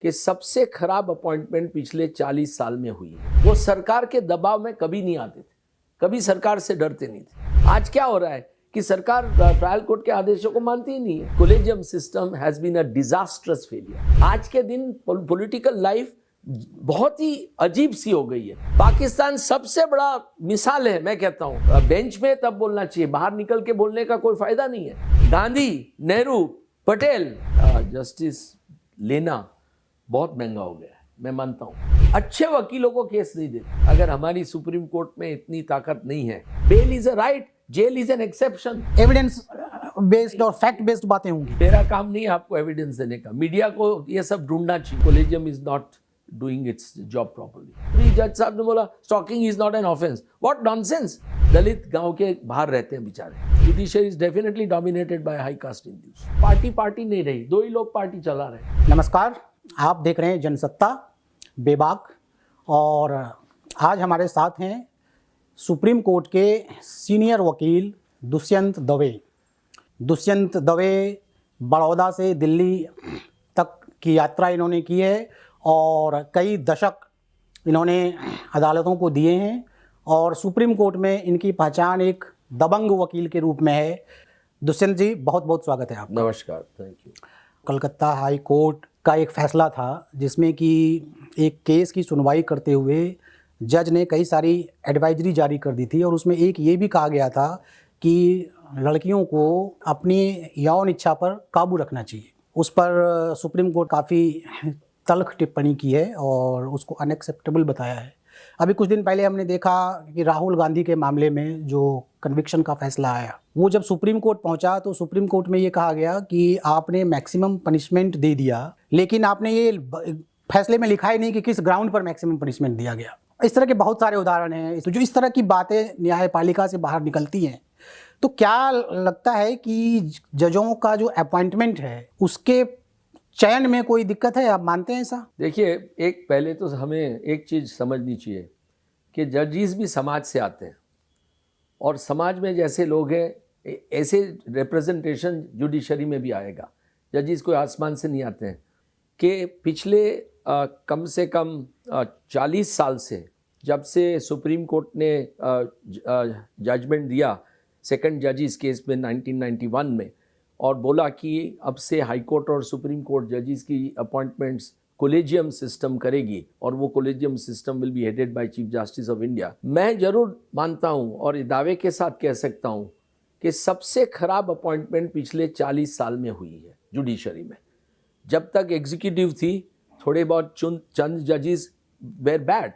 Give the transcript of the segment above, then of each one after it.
कि सबसे खराब अपॉइंटमेंट पिछले 40 साल में हुई है। वो सरकार के दबाव में कभी नहीं आते थे, कभी सरकार से डरते नहीं थे। आज क्या हो रहा है कि सरकार ट्रायल कोर्ट के आदेशों को मानती ही नहीं है। Collegium system has been a disastrous failure. आज के दिन पॉलिटिकल लाइफ बहुत ही अजीब सी हो गई है। पाकिस्तान सबसे बड़ा मिसाल है। मैं कहता हूँ बेंच में तब बोलना चाहिए, बाहर निकल के बोलने का कोई फायदा नहीं है। गांधी, नेहरू, पटेल, जस्टिस लेना बहुत महंगा हो गया है। मैं मानता हूँ अच्छे वकीलों को केस नहीं देते। अगर हमारी सुप्रीम कोर्ट में इतनी ताकत नहीं है, bail is a right, jail is an exception. Evidence based और फैक्ट बेस्ड बातें होंगी। मेरा काम नहीं है आपको एविडेंस देने का, मीडिया को ये सब ढूंढना चाहिए। Collegium is not doing its job properly. जज साहब ने बोला stalking is not an offence. What nonsense. Dalit गांव के बाहर रहते हैं बेचारे। Judiciary is definitely dominated by high caste Hindus. Party नहीं रही, दो ही लोग पार्टी चला रहे हैं। नमस्कार, आप देख रहे हैं जनसत्ता बेबाक और आज हमारे साथ हैं सुप्रीम कोर्ट के सीनियर वकील दुष्यंत दवे। दुष्यंत दवे बड़ौदा से दिल्ली तक की यात्रा इन्होंने की है और कई दशक इन्होंने अदालतों को दिए हैं और सुप्रीम कोर्ट में इनकी पहचान एक दबंग वकील के रूप में है। दुष्यंत जी, बहुत बहुत स्वागत है आपका। नमस्कार, thank you. Calcutta high court का एक फैसला था जिसमें कि एक केस की सुनवाई करते हुए जज ने कई सारी एडवाइजरी जारी कर दी थी और उसमें एक ये भी कहा गया था कि लड़कियों को अपनी यौन इच्छा पर काबू रखना चाहिए। उस पर सुप्रीम कोर्ट काफ़ी तल्ख टिप्पणी की है और उसको अनएक्सेप्टेबल बताया है। अभी कुछ दिन पहले हमने देखा कि राहुल गांधी के मामले में जो कन्विक्शन का फैसला आया, वो जब सुप्रीम कोर्ट पहुंचा तो सुप्रीम कोर्ट में ये कहा गया कि आपने मैक्सिमम पनिशमेंट दे दिया, लेकिन आपने ये फैसले में लिखा ही नहीं कि किस ग्राउंड पर मैक्सिमम पनिशमेंट दिया गया। इस तरह के बहुत सारे उदाहरण हैं। तो जो इस तरह की बातें न्यायपालिका से बाहर निकलती हैं, तो क्या लगता है कि जजों का जो अपॉइंटमेंट है उसके चयन में कोई दिक्कत है? आप मानते हैं ऐसा? देखिए, एक पहले तो हमें एक चीज़ समझनी चाहिए कि जजेस भी समाज से आते हैं और समाज में जैसे लोग हैं ऐसे रिप्रेजेंटेशन जुडिशरी में भी आएगा। जजेस कोई आसमान से नहीं आते हैं। कि पिछले कम से कम 40 साल से जब से सुप्रीम कोर्ट ने जजमेंट दिया सेकंड जजेस केस में 1991 में और बोला कि अब से हाई कोर्ट और सुप्रीम कोर्ट जजेस की अपॉइंटमेंट्स कोलेजियम सिस्टम करेगी और वो collegium system will be headed by chief justice of India. मैं जरूर मानता हूँ और दावे के साथ कह सकता हूँ कि सबसे खराब अपॉइंटमेंट पिछले 40 साल में हुई है जुडिशरी में। जब तक एग्जीक्यूटिव थी थोड़े बहुत चंद जजेस where bad,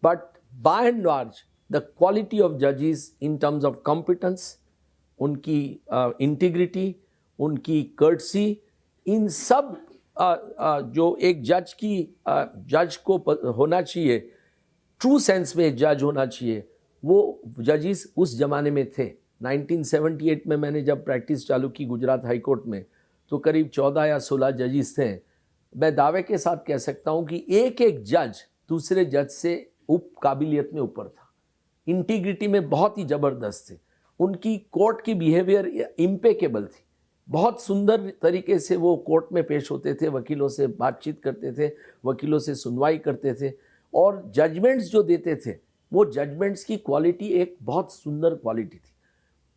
but by and large the quality of जजेस इन टर्म्स ऑफ कॉम्पिटेंस, उनकी इंटीग्रिटी, उनकी कर्टसी, इन सब जो एक जज को होना चाहिए, ट्रू सेंस में जज होना चाहिए, वो जजेस उस जमाने में थे। 1978 में मैंने जब प्रैक्टिस चालू की गुजरात हाई कोर्ट में तो करीब 14 या 16 जजेस थे। मैं दावे के साथ कह सकता हूँ कि एक एक जज दूसरे जज से काबिलियत में ऊपर था, इंटीग्रिटी में बहुत ही ज़बरदस्त थे। उनकी कोर्ट की बिहेवियर इम्पेकेबल थी। बहुत सुंदर तरीके से वो कोर्ट में पेश होते थे, वकीलों से बातचीत करते थे, वकीलों से सुनवाई करते थे और जजमेंट्स जो देते थे वो जजमेंट्स की क्वालिटी एक बहुत सुंदर क्वालिटी थी।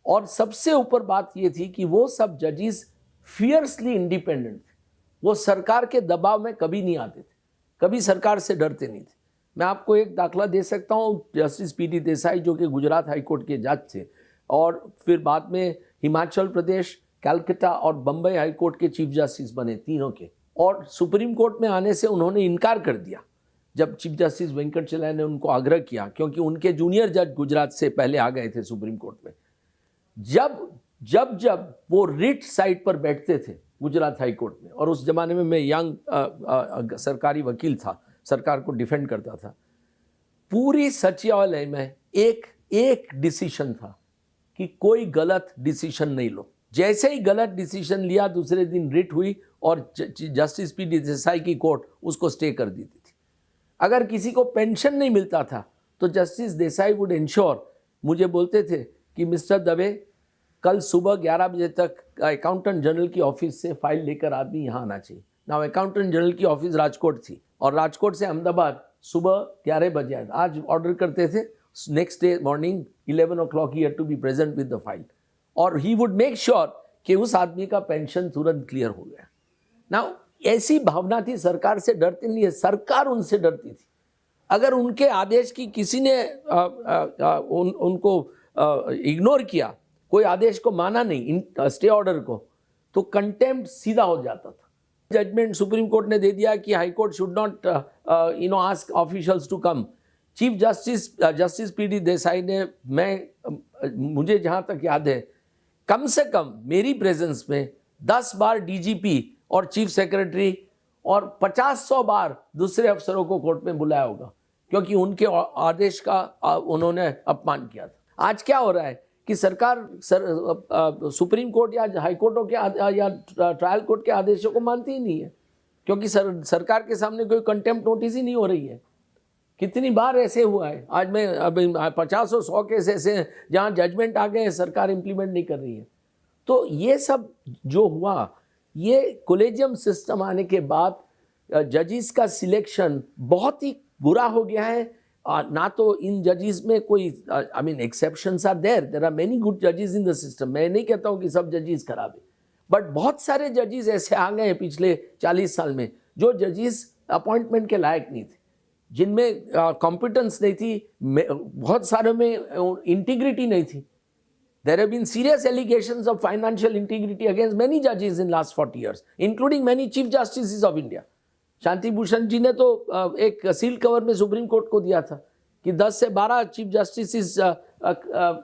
और सबसे ऊपर बात ये थी कि वो सब जजेस फियर्सली इंडिपेंडेंट थे। वो सरकार के दबाव में कभी नहीं आते थे, कभी सरकार से डरते नहीं थे। मैं आपको एक दाखला दे सकता हूँ। Justice PD. देसाई जो कि गुजरात हाई कोर्ट के जज थे और फिर बाद में हिमाचल प्रदेश, कलकत्ता और बम्बई हाई कोर्ट के चीफ जस्टिस बने तीनों के, और सुप्रीम कोर्ट में आने से उन्होंने इनकार कर दिया जब चीफ जस्टिस वेंकटचलैया ने उनको आग्रह किया, क्योंकि उनके जूनियर जज गुजरात से पहले आ गए थे सुप्रीम कोर्ट में। जब वो रिट साइड पर बैठते थे गुजरात हाई कोर्ट में, और उस जमाने में मैं यंग सरकारी वकील था, सरकार को डिफेंड करता था, पूरी सचिवालय में एक डिसीजन था कि कोई गलत डिसीजन नहीं लो। जैसे ही गलत डिसीजन लिया दूसरे दिन रिट हुई और जस्टिस पी.डी. देसाई की कोर्ट उसको स्टे कर देती थी। अगर किसी को पेंशन नहीं मिलता था तो जस्टिस देसाई वुड इंश्योर, मुझे बोलते थे कि मिस्टर दवे कल सुबह 11 बजे तक अकाउंटेंट जनरल की ऑफिस से फाइल लेकर आदमी यहाँ आना चाहिए। नाउ अकाउंटेंट जनरल की ऑफिस राजकोट थी और राजकोट से अहमदाबाद सुबह 11 बजे आया। आज ऑर्डर करते थे, next day morning 11 o'clock he had to be present with the file, और ही वुड मेक श्योर कि उस आदमी का पेंशन तुरंत क्लियर हो गया। नाउ ऐसी भावना थी, सरकार से डरती नहीं है, सरकार उनसे डरती थी। अगर उनके आदेश की किसी ने उनको इग्नोर किया, कोई आदेश को माना नहीं, स्टे ऑर्डर को, तो कंटेम्प्ट सीधा हो जाता था। जजमेंट सुप्रीम कोर्ट ने दे दिया कि high court should not ask officials to come. Chief justice P D Desai ने, मुझे जहाँ तक याद है, कम से कम मेरी प्रेजेंस में 10 बार डीजीपी और चीफ सेक्रेटरी और 50-100 बार दूसरे अफसरों को कोर्ट में बुलाया होगा, क्योंकि उनके आदेश का उन्होंने अपमान किया था। आज क्या हो रहा है कि सरकार सुप्रीम कोर्ट या हाई कोर्टों के या ट्रायल कोर्ट के आदेशों को मानती ही नहीं है, क्योंकि सरकार के सामने कोई कंटेम्प्ट नोटिस ही नहीं हो रही है। कितनी बार ऐसे हुआ है, आज में अभी 50 और 100 केस ऐसे हैं जहाँ जजमेंट आ गए हैं, सरकार इम्प्लीमेंट नहीं कर रही है। तो ये सब जो हुआ, ये कोलेजियम सिस्टम आने के बाद जजेस का सिलेक्शन बहुत ही बुरा हो गया है। ना तो इन जजेस में कोई, I mean exceptions are there are many good जजेस इन द सिस्टम। मैं नहीं कहता हूँ कि सब जजेस खराब है, बट बहुत सारे जजेस ऐसे आ गए हैं पिछले 40 साल में जो जजेस अपॉइंटमेंट के लायक नहीं थे, जिनमें कॉम्पिटेंस नहीं थी, बहुत सारे में इंटीग्रिटी नहीं थी। There have been serious allegations of financial integrity against many judges in last 40 years, including many chief justices of India. Shanti Bhushan ji ने तो एक सील कवर में सुप्रीम कोर्ट को दिया था कि 10 से 12 चीफ जस्टिस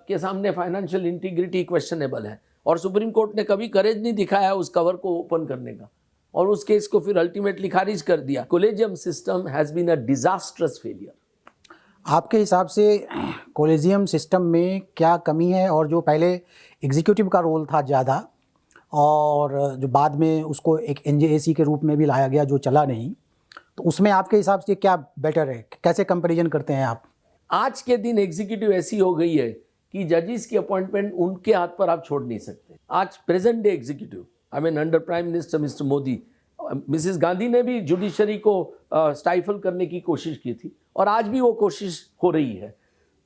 के सामने फाइनेंशियल इंटीग्रिटी क्वेश्चनेबल है, और सुप्रीम कोर्ट ने कभी करेज नहीं दिखाया उस कवर को ओपन करने का, और उस केस को फिर अल्टीमेटली खारिज कर दिया। Collegium system has been a disastrous failure. आपके हिसाब से कोलेजियम सिस्टम में क्या कमी है, और जो पहले एग्जीक्यूटिव का रोल था ज़्यादा, और जो बाद में उसको एक एनजेएसी के रूप में भी लाया गया जो चला नहीं, तो उसमें आपके हिसाब से क्या बेटर है? कैसे कंपैरिजन करते हैं आप? आज के दिन एग्जीक्यूटिव ऐसी हो गई है कि जजेस की अपॉइंटमेंट उनके हाथ पर आप छोड़ नहीं सकते। आज present day executive, I mean under prime minister mister Modi, Mrs Gandhi ने भी जुडिशरी को स्टाइफल करने की कोशिश की थी, और आज भी वो कोशिश हो रही है।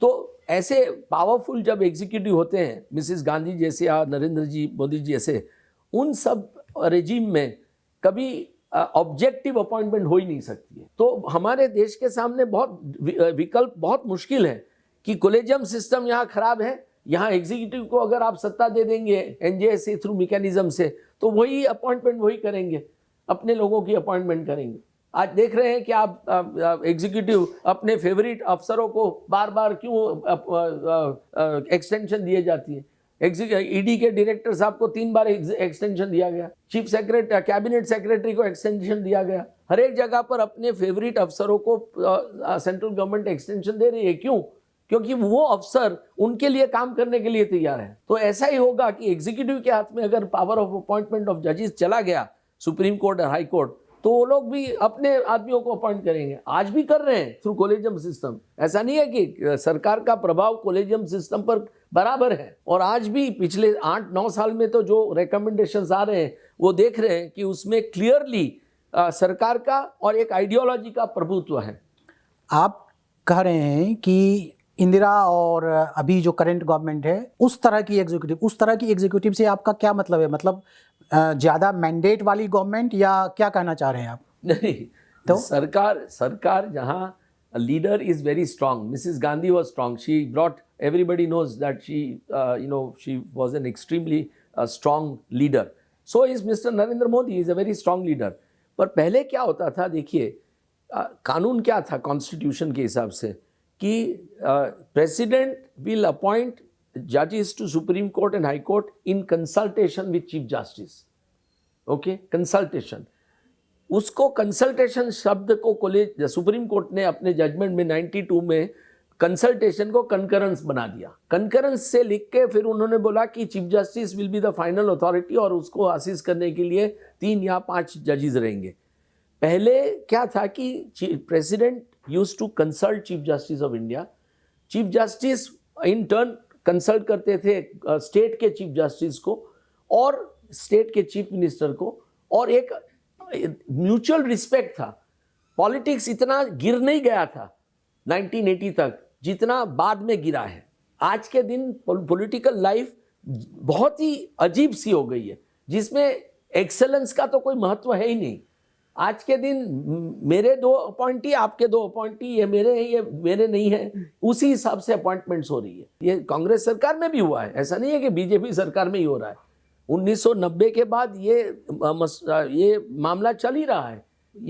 तो ऐसे पावरफुल जब एग्जीक्यूटिव होते हैं, मिसिस गांधी जैसे या नरेंद्र जी मोदी जी जैसे, उन सब रेजिम में कभी ऑब्जेक्टिव अपॉइंटमेंट हो ही नहीं सकती है। तो हमारे देश के सामने बहुत विकल्प बहुत मुश्किल है कि कोलेजियम सिस्टम यहाँ खराब है, यहाँ एग्जीक्यूटिव को अगर आप सत्ता दे देंगे एनजेएसी थ्रू मैकेनिज्म से, तो वही अपॉइंटमेंट वही करेंगे, अपने लोगों की अपॉइंटमेंट करेंगे। आज देख रहे हैं कि आप एग्जीक्यूटिव अपने फेवरेट अफसरों को बार बार क्यों एक्सटेंशन दिए जाती है। ईडी के डायरेक्टर साहब को 3 बार एक्सटेंशन दिया गया, चीफ सेक्रेटरी कैबिनेट सेक्रेटरी को एक्सटेंशन दिया गया। हर एक जगह पर अपने फेवरेट अफसरों को सेंट्रल गवर्नमेंट एक्सटेंशन दे रही है। क्यों? क्योंकि वो अफसर उनके लिए काम करने के लिए तैयार है। तो ऐसा ही होगा कि एग्जीक्यूटिव के हाथ में अगर पावर ऑफ अपॉइंटमेंट ऑफ जजेस चला गया, सुप्रीम कोर्ट और हाई कोर्ट, तो वो लोग भी अपने आदमियों को अपॉइंट करेंगे। आज भी कर रहे हैं थ्रू कोलेजियम सिस्टम। ऐसा नहीं है कि सरकार का प्रभाव कोलेजियम सिस्टम पर बराबर है, और आज भी पिछले 8-9 साल में तो जो रिकमेंडेशंस आ रहे हैं वो देख रहे हैं कि उसमें क्लियरली सरकार का और एक आइडियोलॉजी का प्रभुत्व है। आप कह रहे हैं कि इंदिरा और अभी जो करंट गवर्नमेंट है उस तरह की एग्जीक्यूटिव से आपका क्या मतलब है? मतलब ज़्यादा मैंडेट वाली गवर्नमेंट, या क्या कहना चाह रहे हैं आप? नहीं, तो सरकार जहाँ leader is very strong, Mrs Gandhi was strong, she brought, everybody knows that she was an extremely strong leader. So is Mr. Narendra Modi, is a very strong leader. पर पहले क्या होता था, देखिए कानून क्या था कॉन्स्टिट्यूशन के हिसाब से कि प्रेसिडेंट विल अपॉइंट जजेस to supreme court and high court in consultation with chief justice. Okay, consultation, उसको कंसल्टेशन शब्द को सुप्रीम कोर्ट ने अपने जजमेंट में 92 में कंसल्टेशन को कंकरेंस बना दिया। कंकरेंस से लिख के फिर उन्होंने बोला कि chief justice will be the final authority, और उसको असिस्ट करने के लिए 3 या 5 जजेस रहेंगे। पहले क्या था कि president used to consult chief justice of India, chief justice in turn consult करते थे स्टेट के चीफ जस्टिस को और स्टेट के चीफ मिनिस्टर को, और एक म्यूचुअल रिस्पेक्ट था। पॉलिटिक्स इतना गिर नहीं गया था 1980 तक जितना बाद में गिरा है। आज के दिन पॉलिटिकल लाइफ बहुत ही अजीब सी हो गई है, जिसमें एक्सेलेंस का तो कोई महत्व है ही नहीं। आज के दिन मेरे 2 अपॉइंटी, आपके 2 अपॉइंटी, ये मेरे हैं, ये मेरे नहीं है, उसी हिसाब से अपॉइंटमेंट्स हो रही है। ये कांग्रेस सरकार में भी हुआ है, ऐसा नहीं है कि बीजेपी सरकार में ही हो रहा है। 1990 के बाद ये मामला चल ही रहा है,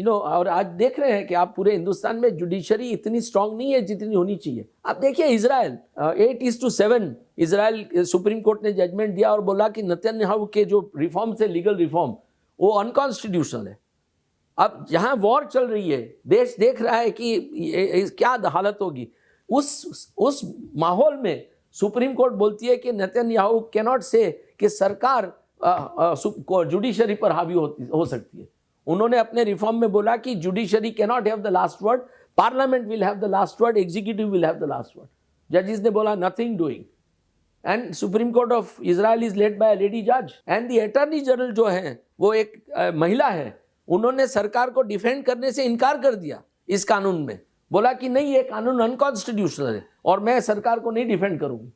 और आज देख रहे हैं कि आप पूरे हिंदुस्तान में जुडिशरी इतनी स्ट्रांग नहीं है जितनी होनी चाहिए। आप देखिए इजराइल 8:7 इजराइल सुप्रीम कोर्ट ने जजमेंट दिया और बोला कि नेतन्याहू के जो रिफॉर्म्स है, लीगल रिफॉर्म, वो अनकॉन्स्टिट्यूशनल है। अब जहां वॉर चल रही है, देश देख रहा है कि क्या हालत होगी, उस माहौल में सुप्रीम कोर्ट बोलती है कि नेतन्याहू कैनॉट से कि सरकार जुडिशरी पर हावी हो सकती है। उन्होंने अपने रिफॉर्म में बोला कि judiciary cannot have the last word, parliament will have the last word, executive will have the last word. जजेस ने बोला nothing doing, and supreme court of Israel is led by a lady जज, and the attorney general जो है वो एक महिला है। उन्होंने सरकार को डिफेंड करने से इनकार कर दिया इस कानून में, बोला कि नहीं, ये कानून अनकॉन्स्टिट्यूशनल है और मैं सरकार को नहीं डिफेंड करूंगी।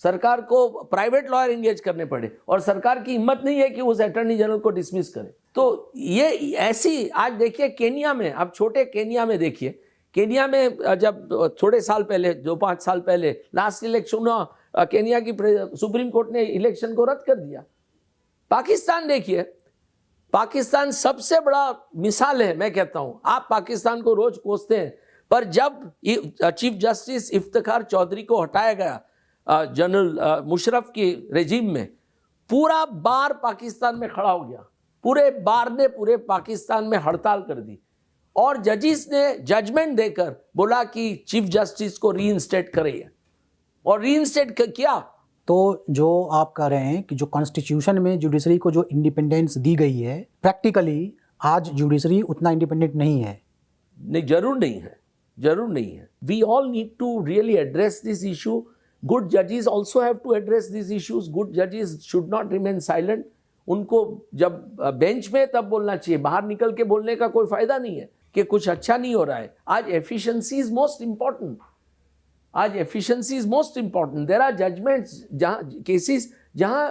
सरकार को प्राइवेट लॉयर एंगेज करने पड़े और सरकार की हिम्मत नहीं है कि उस अटॉर्नी जनरल को डिसमिस करे। तो ये ऐसी, आज देखिए केन्या में, आप छोटे केन्या में देखिए, केन्या में जब थोड़े साल पहले, 2-5 साल पहले लास्ट इलेक्शन हुआ, केन्या की सुप्रीम कोर्ट ने इलेक्शन को रद्द कर दिया। पाकिस्तान देखिए, पाकिस्तान सबसे बड़ा मिसाल है। मैं कहता हूं, आप पाकिस्तान को रोज कोसते हैं, पर जब चीफ जस्टिस इफ्तिखार चौधरी को हटाया गया जनरल मुशर्रफ की रेजिम में, पूरा बार पाकिस्तान में खड़ा हो गया। पूरे बार ने पूरे पाकिस्तान में हड़ताल कर दी और जजिस ने जजमेंट देकर बोला कि चीफ जस्टिस को रीइंस्टेट करें, और रीइंस्टेट किया। तो जो आप कह रहे हैं कि जो कॉन्स्टिट्यूशन में जुडिशरी को जो इंडिपेंडेंस दी गई है, प्रैक्टिकली आज जुडिशरी उतना इंडिपेंडेंट नहीं है। नहीं, जरूर नहीं है, जरूर नहीं है। We all need to really address this issue. Good जजेस also have to address this issues. Good जजेस शुड नॉट रिमेन साइलेंट। उनको जब बेंच में तब बोलना चाहिए, बाहर निकल के बोलने का कोई फायदा नहीं है कि कुछ अच्छा नहीं हो रहा है। आज एफिशिएंसी इज मोस्ट इंपॉर्टेंट। आज efficiency is most important. There are judgements, जहां केसेस, जहां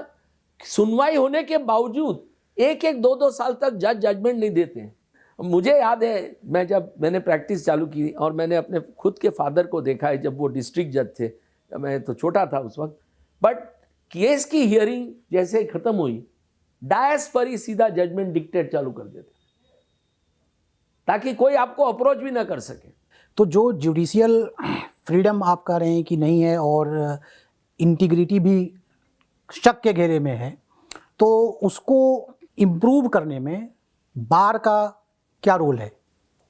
सुनवाई होने के बावजूद 1-2 साल तक जज जजमेंट नहीं देते हैं। मुझे याद है, मैंने प्रैक्टिस चालू की और मैंने अपने खुद के फादर को देखा है जब वो डिस्ट्रिक्ट जज थे। मैं तो छोटा था उस वक्त, बट केस की हियरिंग जैसे खत्म हुई, डायस पर ही सीधा जजमेंट डिक्टेट चालू कर देते, ताकि कोई आपको अप्रोच भी ना कर सके। तो जो जुडिशियल फ्रीडम आप कह रहे हैं कि नहीं है और इंटीग्रिटी भी शक के घेरे में है, तो उसको इम्प्रूव करने में बार का क्या रोल है?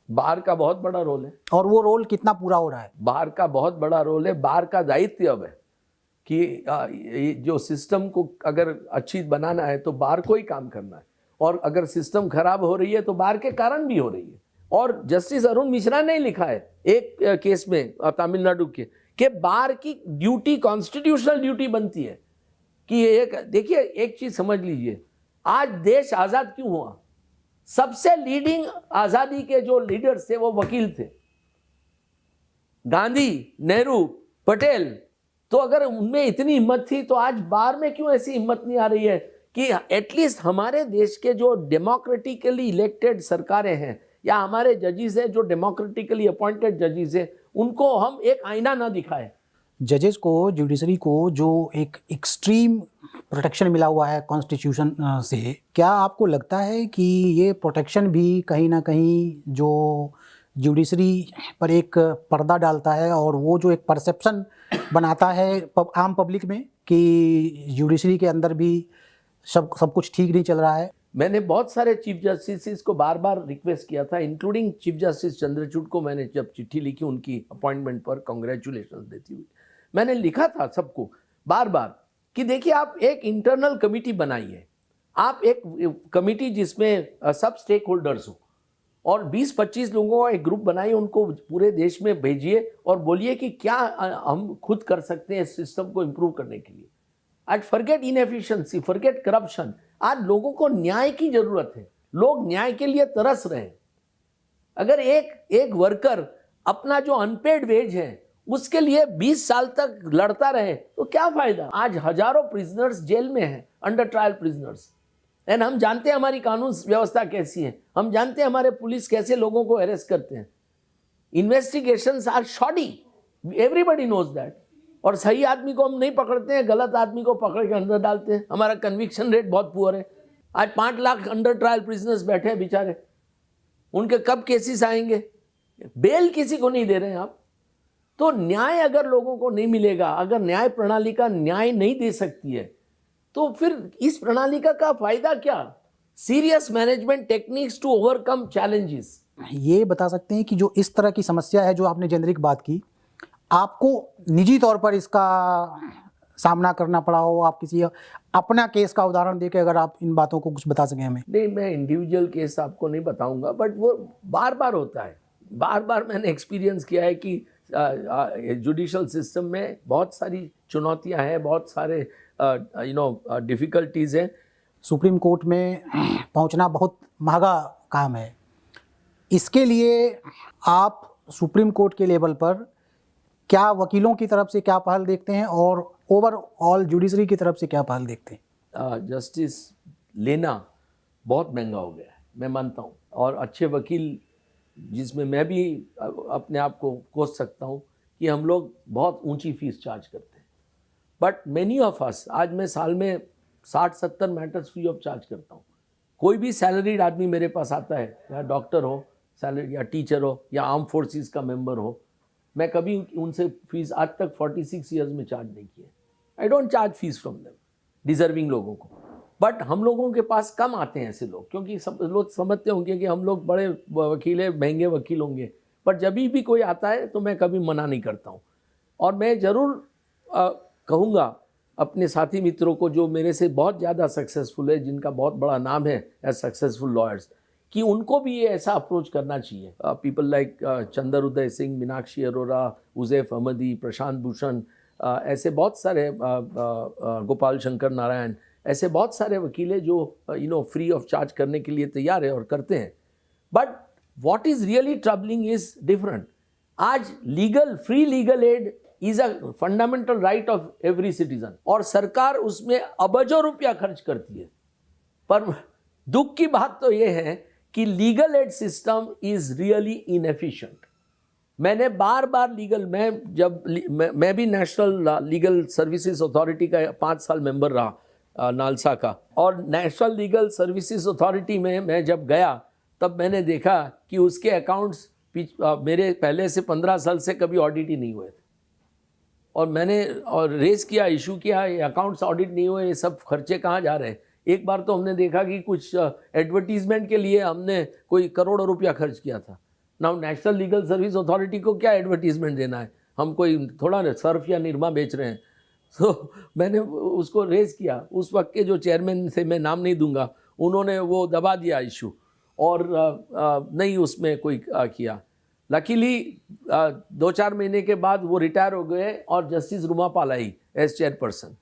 बार का बहुत बड़ा रोल है। और वो रोल कितना पूरा हो रहा है? बार का बहुत बड़ा रोल है। बार का दायित्व अब है कि जो सिस्टम को अगर अच्छी बनाना है तो बार को ही काम करना है, और अगर सिस्टम खराब हो रही है तो बार के कारण भी हो रही है। और जस्टिस अरुण मिश्रा ने लिखा है एक केस में तमिलनाडु के बार की ड्यूटी कॉन्स्टिट्यूशनल ड्यूटी बनती है कि एक, देखिए एक चीज समझ लीजिए, आज देश आजाद क्यों हुआ? सबसे लीडिंग आजादी के जो लीडर्स थे वो वकील थे, गांधी, नेहरू, पटेल। तो अगर उनमें इतनी हिम्मत थी तो आज बार में क्यों ऐसी हिम्मत नहीं आ रही है कि एटलीस्ट हमारे देश के जो डेमोक्रेटिकली इलेक्टेड सरकारें हैं या हमारे जजेस हैं जो डेमोक्रेटिकली अपॉइंटेड जजेस हैं, उनको हम एक आईना ना दिखाएं। जजेस को, जुडिशरी को जो एक एक्सट्रीम प्रोटेक्शन मिला हुआ है कॉन्स्टिट्यूशन से, क्या आपको लगता है कि ये प्रोटेक्शन भी कहीं ना कहीं जो जुडिशरी पर एक पर्दा डालता है और वो जो एक परसेप्शन बनाता है आम पब्लिक में कि जुडिशरी के अंदर भी सब कुछ ठीक नहीं चल रहा है? मैंने बहुत सारे चीफ जस्टिस को बार बार रिक्वेस्ट किया था, इंक्लूडिंग चीफ जस्टिस चंद्रचूड़ को मैंने जब चिट्ठी लिखी उनकी अपॉइंटमेंट पर कांग्रेचुलेशन देती हुई, मैंने लिखा था सबको बार बार कि देखिए आप एक इंटरनल कमिटी बनाइए, आप एक कमिटी जिसमें सब स्टेक होल्डर्स हो और 20-25 लोगों का एक ग्रुप बनाइए, उनको पूरे देश में भेजिए और बोलिए कि क्या हम खुद कर सकते हैं इस सिस्टम को इम्प्रूव करने के लिए। आज फॉरगेट इनएफिशिएंसी, फॉरगेट करप्शन, आज लोगों को न्याय की जरूरत है, लोग न्याय के लिए तरस रहे हैं। अगर एक वर्कर अपना जो अनपेड वेज है उसके लिए 20 साल तक लड़ता रहे तो क्या फायदा। आज हजारों प्रिजनर्स जेल में हैं, अंडर ट्रायल प्रिजनर्स, एंड हम जानते हैं हमारी कानून व्यवस्था कैसी है, हम जानते हैं हमारे पुलिस कैसे लोगों को अरेस्ट करते हैं। Investigations are shoddy, everybody knows that. और सही आदमी को हम नहीं पकड़ते हैं, गलत आदमी को पकड़ के अंदर डालते हैं। हमारा कन्विक्शन रेट बहुत पुअर है। आज 5 लाख अंडर ट्रायल प्रिजनर्स बैठे हैं बेचारे, उनके कब केसेस आएंगे? बेल किसी को नहीं दे रहे हैं आप। तो न्याय अगर लोगों को नहीं मिलेगा, अगर न्याय प्रणाली का न्याय नहीं दे सकती है, तो फिर इस प्रणाली का फायदा क्या? Serious management techniques to overcome challenges. ये बता सकते हैं कि जो इस तरह की समस्या है, जो आपने जेनरिक बात की, आपको निजी तौर पर इसका सामना करना पड़ा हो, आप किसी अपना केस का उदाहरण देके अगर आप इन बातों को कुछ बता सकें हमें। नहीं, मैं इंडिविजुअल केस आपको नहीं बताऊंगा, बट वो बार बार होता है। बार बार मैंने एक्सपीरियंस किया है कि जुडिशल सिस्टम में बहुत सारी चुनौतियां हैं, बहुत सारे डिफ़िकल्टीज़ हैं। सुप्रीम कोर्ट में पहुंचना बहुत महंगा काम है। इसके लिए आप सुप्रीम कोर्ट के लेवल पर क्या वकीलों की तरफ से क्या पहल देखते हैं और ओवरऑल जुडिशरी की तरफ से क्या पहल देखते हैं? जस्टिस लेना बहुत महंगा हो गया है, मैं मानता हूँ। और अच्छे वकील, जिसमें मैं भी अपने आप को कोस सकता हूँ कि हम लोग बहुत ऊंची फीस चार्ज करते हैं, बट मैनी ऑफ अस, आज मैं साल में 60-70 मैटर्स फ्री ऑफ चार्ज करता हूँ। कोई भी सैलरीड आदमी मेरे पास आता है, या डॉक्टर हो, सैलरी, या टीचर हो, या आर्म फोर्सेस का मेंबर हो, मैं कभी उनसे फीस आज तक 46 ईयर्स में चार्ज नहीं किए। I don't charge fees from them, deserving लोगों को। बट हम लोगों के पास कम आते हैं ऐसे लोग, क्योंकि सब लोग समझते होंगे कि हम लोग बड़े वकील हैं, महंगे वकील होंगे। पर जब भी कोई आता है तो मैं कभी मना नहीं करता हूँ। और मैं ज़रूर कहूँगा अपने साथी मित्रों को जो मेरे से बहुत ज़्यादा सक्सेसफुल है, जिनका बहुत बड़ा नाम है एज सक्सेसफुल लॉयर्स, कि उनको भी ये ऐसा अप्रोच करना चाहिए। पीपल लाइक चंदर उदय सिंह, मीनाक्षी अरोरा, उज़ैफ अहमदी, प्रशांत भूषण, ऐसे बहुत सारे, गोपाल शंकर नारायण, ऐसे बहुत सारे वकील हैं जो फ्री ऑफ चार्ज करने के लिए तैयार है और करते हैं। But what is really troubling is different. आज free legal aid is a fundamental right of every citizen, और सरकार उसमें अबजों रुपया खर्च करती है। पर दुख की बात तो ये है कि legal aid system is really inefficient. मैंने बार बार मैं भी नेशनल लीगल सर्विसेज अथॉरिटी का 5 साल मेंबर रहा, नालसा का। और नेशनल लीगल सर्विसेज अथॉरिटी में मैं जब गया तब मैंने देखा कि उसके अकाउंट्स मेरे पहले से 15 साल से कभी ऑडिट ही नहीं हुए थे। और मैंने रेस किया, इशू किया, ये अकाउंट्स ऑडिट नहीं हुए, ये सब खर्चे कहाँ जा रहे हैं। एक बार तो हमने देखा कि कुछ एडवर्टीजमेंट के लिए हमने कोई करोड़ों रुपया खर्च किया था। Now national legal service authority को क्या एडवर्टीजमेंट देना है? हम कोई थोड़ा सर्फ या निरमा बेच रहे हैं। तो मैंने उसको रेस किया। उस वक्त के जो चेयरमैन थे, मैं नाम नहीं दूंगा, उन्होंने वो दबा दिया इशू, और नहीं उसमें कोई किया। लकीली 2-4 महीने के बाद वो रिटायर हो गए और justice रूमापाल I as chairperson.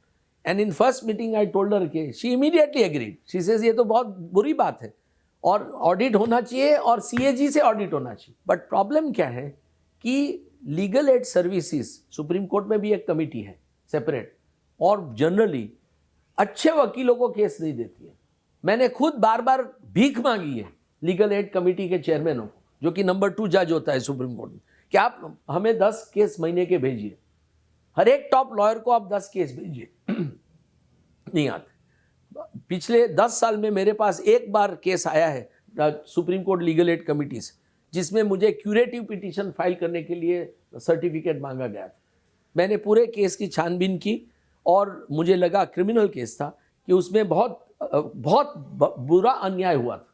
And in first meeting I told her के she immediately agreed. She says ये तो बहुत बुरी बात है और ऑडिट होना चाहिए और CAG से ऑडिट होना चाहिए। बट प्रॉब्लम क्या है कि legal aid services, supreme court में भी एक कमेटी है सेपरेट, और जनरली अच्छे वकीलों को केस नहीं देती है। मैंने खुद बार बार भीख मांगी है लीगल एड कमेटी के चेयरमैनों को, जो कि नंबर 2 जज होता है सुप्रीम कोर्ट में, कि आप हमें 10 केस महीने के भेजिए। हर एक टॉप लॉयर को आप 10 केस भेजिए, नहीं आते। पिछले 10 साल में मेरे पास एक बार केस आया है supreme court legal aid committee से, जिसमें मुझे क्यूरेटिव पिटीशन फाइल करने के लिए सर्टिफिकेट मांगा गया था। मैंने पूरे केस की छानबीन की और मुझे लगा क्रिमिनल केस था कि उसमें बहुत बुरा अन्याय हुआ था।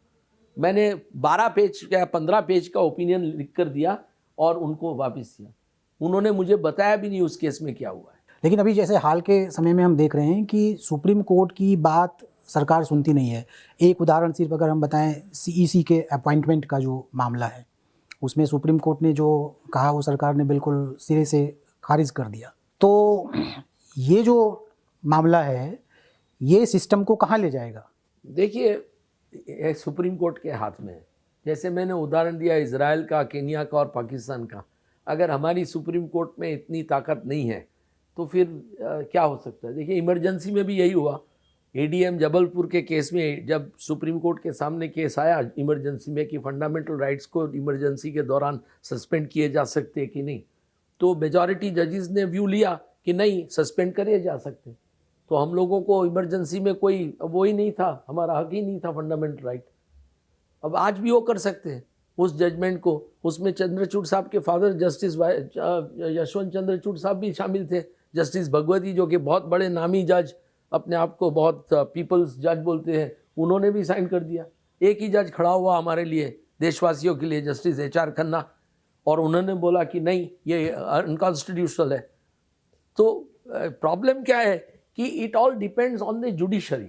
मैंने 12 पेज या 15 पेज का ओपिनियन लिख कर दिया और उनको वापस दिया। उन्होंने मुझे बताया भी नहीं उस केस में क्या हुआ है। लेकिन अभी जैसे हाल के समय में हम देख रहे हैं कि सुप्रीम कोर्ट की बात सरकार सुनती नहीं है। एक उदाहरण सिर्फ अगर हम बताएं, CEC के अपॉइंटमेंट का जो मामला है, उसमें सुप्रीम कोर्ट ने जो कहा वो सरकार ने बिल्कुल सिरे से खारिज कर दिया। तो ये जो मामला है, ये सिस्टम को कहाँ ले जाएगा? देखिए, ये सुप्रीम कोर्ट के हाथ में है। जैसे मैंने उदाहरण दिया इजराइल का, केनिया का और पाकिस्तान का। अगर हमारी सुप्रीम कोर्ट में इतनी ताकत नहीं है तो फिर क्या हो सकता है? देखिए इमरजेंसी में भी यही हुआ। एडीएम जबलपुर के केस में जब सुप्रीम कोर्ट के सामने केस आया इमरजेंसी में कि फंडामेंटल राइट्स को इमरजेंसी के दौरान सस्पेंड किए जा सकते हैं कि नहीं, तो मेजॉरिटी जजेस ने व्यू लिया कि नहीं, सस्पेंड करे जा सकते। तो हम लोगों को इमरजेंसी में कोई वो ही नहीं था, हमारा हक ही नहीं था फंडामेंटल राइट। अब आज भी वो कर सकते हैं उस जजमेंट को। उसमें चंद्रचूड़ साहब के फादर जस्टिस यशवंत चंद्रचूड़ साहब भी शामिल थे, जस्टिस भगवती जो कि बहुत बड़े नामी जज, अपने आप को बहुत पीपल्स जज बोलते हैं, उन्होंने भी साइन कर दिया। एक ही जज खड़ा हुआ हमारे लिए, देशवासियों के लिए, जस्टिस HR खन्ना, और उन्होंने बोला कि नहीं ये अनकॉन्स्टिट्यूशनल है। तो प्रॉब्लम क्या है कि it all depends on the judiciary.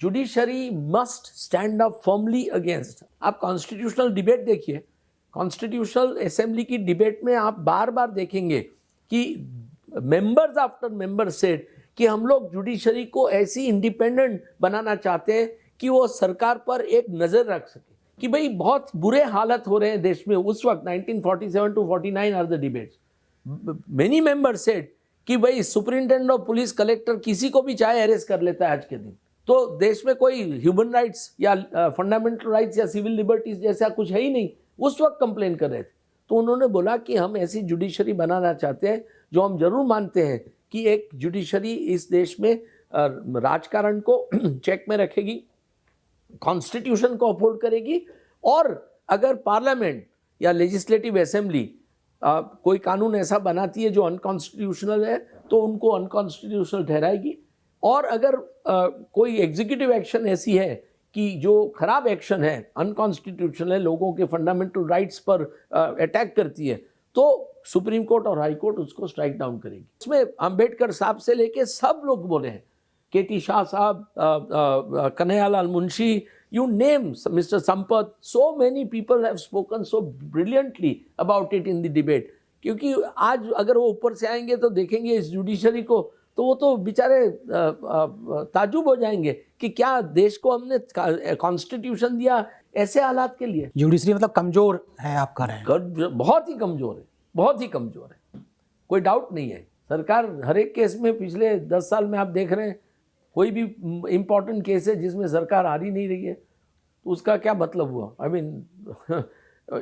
Judiciary must stand up firmly against. आप कॉन्स्टिट्यूशनल डिबेट देखिए, कॉन्स्टिट्यूशनल असेंबली की डिबेट में आप बार बार देखेंगे कि मेंबर्स आफ्टर मेंबर सेड कि हम लोग जुडिशरी को ऐसी इंडिपेंडेंट बनाना चाहते हैं कि वो सरकार पर एक नज़र रख सके कि भाई बहुत बुरे हालत हो रहे हैं देश में। उस वक्त 1947 to 49 are the debates. Many member said कि भाई सुपरिंटेंडेंट ऑफ पुलिस, कलेक्टर किसी को भी चाहे अरेस्ट कर लेता है आज के दिन। तो देश में कोई ह्यूमन राइट्स या फंडामेंटल राइट्स या सिविल लिबर्टीज जैसा कुछ है ही नहीं। उस वक्त कंप्लेन कर रहे थे। तो उन्होंने बोला कि हम ऐसी जुडिशरी बनाना चाहते हैं जो हम जरूर मानते हैं कि एक जुडिशरी इस देश में राजकारण को चेक में रखेगी, कॉन्स्टिट्यूशन को अपहोल्ड करेगी, और अगर पार्लियामेंट या लेजिस्लेटिव असेंबली कोई कानून ऐसा बनाती है जो अनकॉन्स्टिट्यूशनल है तो उनको अनकॉन्स्टिट्यूशनल ठहराएगी। और अगर कोई एग्जीक्यूटिव एक्शन ऐसी है कि जो खराब एक्शन है, अनकॉन्स्टिट्यूशनल है, लोगों के फंडामेंटल राइट्स पर अटैक करती है, तो सुप्रीम कोर्ट और हाई कोर्ट उसको स्ट्राइक डाउन करेगी। इसमें अंबेडकर साहब से लेके सब लोग बोले हैं, KT शाह साहब, Kanhaiyalal Munshi, you name Mr. Sampath, so many people have spoken so brilliantly about it in the debate। क्योंकि आज अगर वो ऊपर से आएंगे तो देखेंगे इस जुडिशरी को, तो वो तो बेचारे ताजुब हो जाएंगे कि क्या देश को हमने कॉन्स्टिट्यूशन दिया ऐसे हालात के लिए। जुडिशरी मतलब कमजोर है आप कह रहे हैं? बहुत ही कमजोर है, बहुत ही कमजोर है, कोई डाउट नहीं है। सरकार हर एक केस में पिछले 10 साल में आप देख रहे हैं, कोई भी इम्पॉर्टेंट केस है जिसमें सरकार आ ही नहीं रही है, तो उसका क्या मतलब हुआ? I mean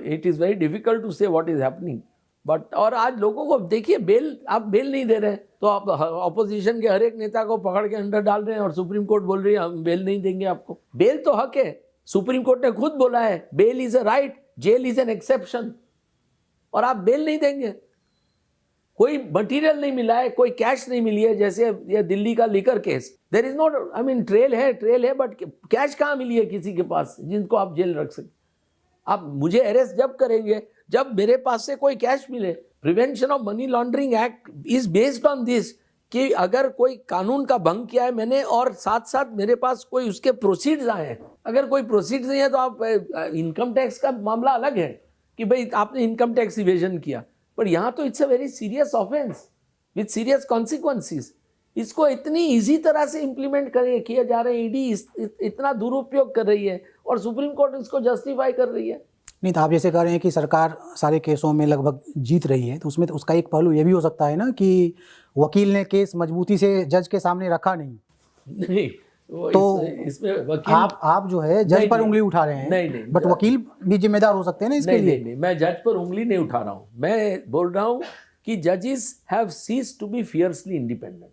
it is very difficult to say what is happening. But और आज लोगों को देखिए, बेल आप बेल नहीं दे रहे, तो आप ऑपोजिशन के हर एक नेता को पकड़ के अंदर डाल रहे हैं और सुप्रीम कोर्ट बोल रही है हम बेल नहीं देंगे आपको। बेल तो हक है, सुप्रीम कोर्ट ने खुद बोला है bail is a right, jail is an exception, और आप बेल नहीं देंगे। कोई मटेरियल नहीं मिला है, कोई कैश नहीं मिली है, जैसे ये दिल्ली का liquor case, there is not, I mean trial है बट कैश कहाँ मिली है किसी के पास जिनको आप जेल रख सके? आप मुझे अरेस्ट जब करेंगे जब मेरे पास से कोई कैश मिले। Prevention of money laundering act is based on this कि अगर कोई कानून का भंग किया है मैंने और साथ साथ मेरे पास कोई उसके प्रोसीड्स आए हैं, अगर कोई प्रोसीड्स नहीं है तो आप इनकम टैक्स का मामला अलग है कि भाई आपने इनकम टैक्स इवेजन किया, पर यहाँ तो it's a very serious offence with serious consequences. इसको इतनी इजी तरह से इम्प्लीमेंट किया जा रहा है, ईडी इतना दुरुपयोग कर रही है और सुप्रीम कोर्ट इसको जस्टिफाई कर रही है। नहीं, तो आप जैसे कह रहे हैं कि सरकार सारे केसों में लगभग जीत रही है, तो उसमें तो उसका एक पहलू ये भी हो सकता है ना कि वकील ने केस मजबूती से जज के सामने रखा नहीं तो इसमें वकील आप जो है जज पर उंगली उठा रहे हैं। नहीं, बट वकील भी जिम्मेदार हो सकते हैं ना इसके लिए। नहीं, मैं जज पर उंगली नहीं उठा रहा हूँ, मैं बोल रहा हूँ कि जजेस have ceased to be fiercely independent.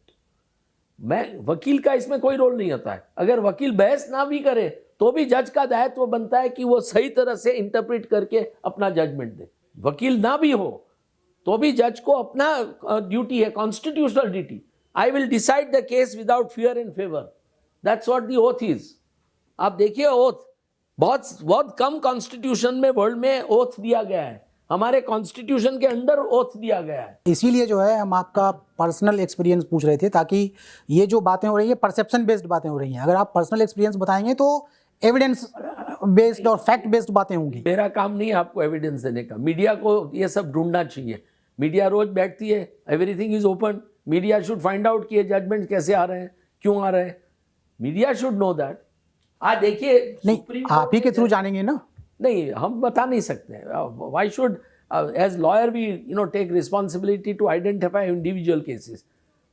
मैं वकील का इसमें कोई रोल नहीं होता है। अगर वकील बहस ना भी करे तो भी जज का दायित्व बनता है कि वो सही तरह से इंटरप्रेट करके अपना जजमेंट दे। वकील ना भी हो तो भी जज को अपना ड्यूटी है, constitutional duty. I will decide the case without fear and favour, that's what the oath is. आप देखिए ओथ बहुत कम कॉन्स्टिट्यूशन में वर्ल्ड में ओथ दिया गया है, हमारे कॉन्स्टिट्यूशन के अंडर ओथ दिया गया है। इसीलिए जो है हम आपका पर्सनल एक्सपीरियंस पूछ रहे थे, ताकि ये जो बातें हो रही है परसेप्शन बेस्ड बातें हो रही हैं, अगर आप पर्सनल एक्सपीरियंस बताएंगे तो एविडेंस बेस्ड और फैक्ट बेस्ड बातें होंगी। मेरा काम नहीं है आपको एविडेंस देने का, मीडिया को ये सब ढूंढना चाहिए। मीडिया रोज बैठती है, everything is open, media should find out कि ये जजमेंट कैसे आ रहे हैं, क्यों आ रहे हैं, मीडिया शुड नो दैट। आज देखिए नहीं, सुप्रीम आप कोर्ट ही के में थ्रू जानेंगे ना। नहीं, हम बता नहीं सकते। Why should as lawyer we take responsibility to identify individual cases.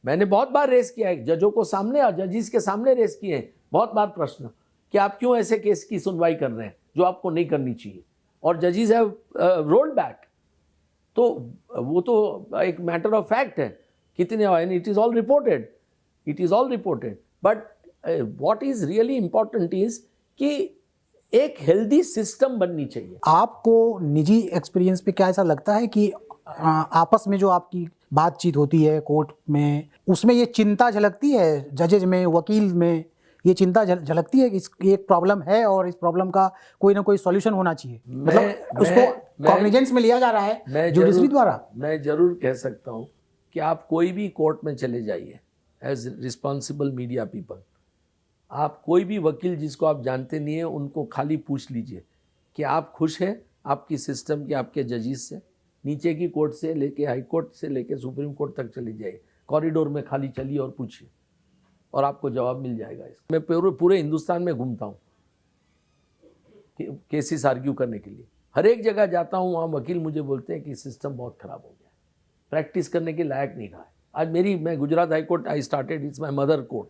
मैंने बहुत बार रेस किया है जजों को सामने और जजिस के सामने रेस किए हैं बहुत बार प्रश्न कि आप क्यों ऐसे केस की सुनवाई कर रहे हैं जो आपको नहीं करनी चाहिए, और जजिस हैव रोल्ड बैक। तो वो तो एक मैटर ऑफ फैक्ट है कितने, and it is all reported, it is all reported. But what is really important is कि एक हेल्दी सिस्टम बननी चाहिए। आपको निजी एक्सपीरियंस पे क्या ऐसा लगता है कि आपस में जो आपकी बातचीत होती है कोर्ट में, उसमें ये चिंता झलकती है जजेज में, वकील में, ये चिंता झलकती है कि एक प्रॉब्लम है और इस प्रॉब्लम का कोई ना कोई सॉल्यूशन होना चाहिए, मतलब उसको कॉग्निजेंस में लिया जा रहा है जुडिशरी द्वारा? मैं जरूर कह सकता हूँ कि आप कोई भी कोर्ट में चले जाइए एज रिस्पॉन्सिबल मीडिया पीपल, आप कोई भी वकील जिसको आप जानते नहीं हैं उनको खाली पूछ लीजिए कि आप खुश हैं आपकी सिस्टम के, आपके जजिस से, नीचे की कोर्ट से लेके हाई कोर्ट से लेके सुप्रीम कोर्ट तक चले जाइए, कॉरिडोर में खाली चलिए और पूछिए और आपको जवाब मिल जाएगा। मैं पूरे हिंदुस्तान में घूमता हूँ केसेस आर्ग्यू करने के लिए, हर एक जगह जाता हूँ, वहाँ वकील मुझे बोलते हैं कि सिस्टम बहुत ख़राब हो गया है, प्रैक्टिस करने के लायक नहीं रहा है। आज मैं Gujarat high court I started, it's my mother court.